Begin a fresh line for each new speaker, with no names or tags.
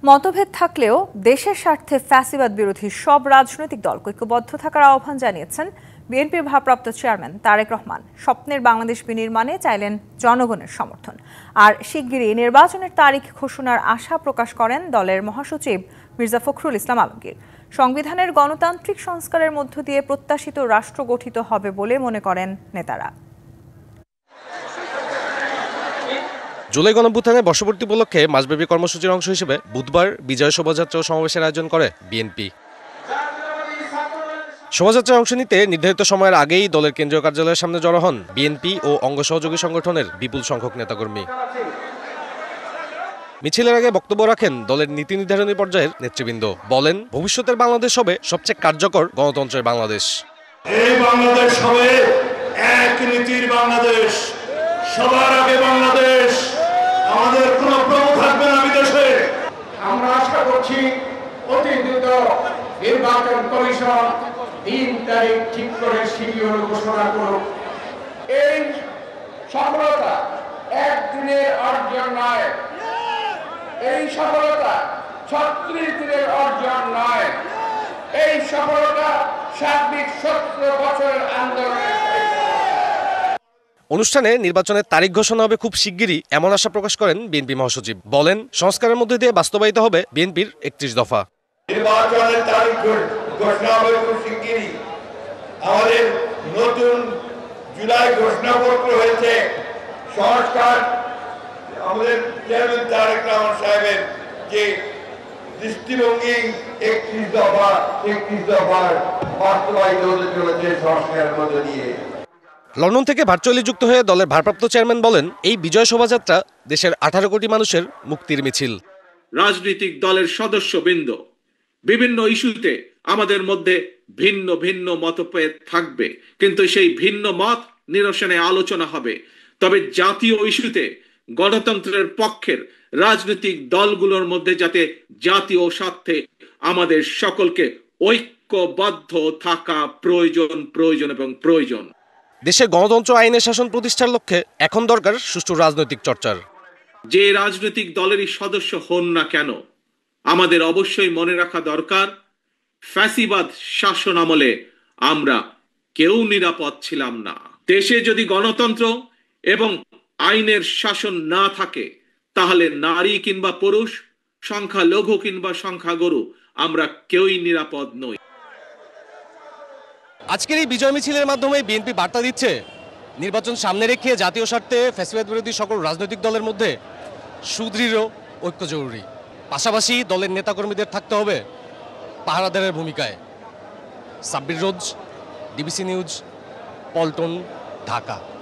মতভেদ থাকলেও দেশের স্বার্থে ফ্যাসিবাদ বিরোধী সব রাজনৈতিক দল ঐক্যবদ্ধ থাকার আহ্বান জানিয়েছেন বিএনপির ভারপ্রাপ্ত চেয়ারম্যান তারেক রহমান। স্বপ্নের বাংলাদেশ বিনির্মাণে চাইলেন জনগণের সমর্থন। আর শিগগিরই নির্বাচনের তারিখ ঘোষণার আশা প্রকাশ করেন দলের মহাসচিব মির্জা ফখরুল ইসলাম আলমগীর। সংবিধানের গণতান্ত্রিক সংস্কারের মধ্য দিয়ে প্রত্যাশিত রাষ্ট্র গঠিত হবে বলে মনে করেন নেতারা।
জুলাই গণঅভ্যুত্থানের বর্ষপূর্তি উপলক্ষে মাসব্যাপী কর্মসূচির অংশ হিসেবে বুধবার বিজয় শোভাযাত্রা ও সমাবেশের আয়োজন করে বিএনপি। শোভাযাত্রায় অংশ নিতে নির্ধারিত সময়ের আগেই দলের কেন্দ্রীয় কার্যালয়ের সামনে জড়ো হন বিএনপি ও অঙ্গ সহযোগী সংগঠনের বিপুল সংখ্যক নেতাকর্মী। মিছিলের আগে বক্তব্য রাখেন দলের নীতি নির্ধারণী পর্যায়ের নেতৃবৃন্দ। বলেন, ভবিষ্যতের বাংলাদেশ হবে সবচেয়ে কার্যকর গণতন্ত্রের বাংলাদেশ।
এই বাংলাদেশ হবে এক নীতির বাংলাদেশ, সবার আগে বাংলাদেশ। আমাদের কোনো প্রভু থাকবে না বিদেশে।
আমরা আশা করছি অতি দ্রুত নির্বাচন কমিশন ৩ তারিখ ঠিক করে শিডিউল ঘোষণা করুক। এই সফলতা একদিনের অর্জন নয়, এই সফলতা ৩৬ দিনের অর্জন নয়, এই সফলতা সার্বিক ১৭ বছরের আন্দোলনের।
অনুষ্ঠানে নির্বাচনের তারিখ ঘোষণা হবে খুব শিগগিরই, এমন আশা প্রকাশ করেন বিএনপি মহাসচিব। বলেন, সংস্কারের মধ্যে দিয়ে বাস্তবায়িত হবে বিএনপির ৩১ দফা।
নির্বাচনের তারিখ ঘোষণা হবে খুব শিগগিরই। আমাদের নতুন জুলাই ঘোষণাপত্র হয়েছে সংস্কার। আমাদের চেয়ারম্যান তারেক রহমান সাহেবের যে দৃষ্টিভঙ্গি ৩১ দফার বাস্তবায়িত হতে চলেছে সংস্কারের মধ্য দিয়ে।
লন্ডন থেকে ভার্চুয়ালি যুক্ত হয়ে দলের ভারপ্রাপ্ত চেয়ারম্যান বলেন, এই বিজয় শোভাযাত্রা দেশের ১৮ কোটি মানুষের মুক্তির মিছিল।
রাজনৈতিক দলের সদস্যবৃন্দ বিভিন্ন ইস্যুতে আমাদের মধ্যে ভিন্ন ভিন্ন মতভেদ থাকবে, কিন্তু সেই ভিন্ন মত নিরসনে আলোচনা হবে। তবে জাতীয় ইস্যুতে গণতন্ত্রের পক্ষের রাজনৈতিক দলগুলোর মধ্যে যাতে জাতীয় স্বার্থে আমাদের সকলকে ঐক্যবদ্ধ থাকা প্রয়োজন এবং প্রয়োজন।
দেশে গণতন্ত্র আইনের শাসন প্রতিষ্ঠার লক্ষ্যে এখন দরকার সুষ্ঠু রাজনৈতিক চর্চার।
যে রাজনৈতিক দলেরই সদস্য হন না কেন, আমাদের অবশ্যই মনে রাখা দরকার, ফ্যাসিবাদ শাসন আমলে আমরা কেউ নিরাপদ ছিলাম না। দেশে যদি গণতন্ত্র এবং আইনের শাসন না থাকে, তাহলে নারী কিংবা পুরুষ, সংখ্যালঘু কিংবা সংখ্যাগুরু, আমরা কেউই নিরাপদ নই।
আজকের এই বিজয় মিছিলের মাধ্যমে বিএনপি বার্তা দিচ্ছে, নির্বাচন সামনে রেখে জাতীয় স্বার্থে ফ্যাসিবাদ বিরোধী সকল রাজনৈতিক দলের মধ্যে সুদৃঢ় ঐক্য জরুরি। পাশাপাশি দলের নেতাকর্মীদের থাকতে হবে পাহারাদারের ভূমিকায়। সাব্বির রোজ, ডিবিসি নিউজ, পল্টন, ঢাকা।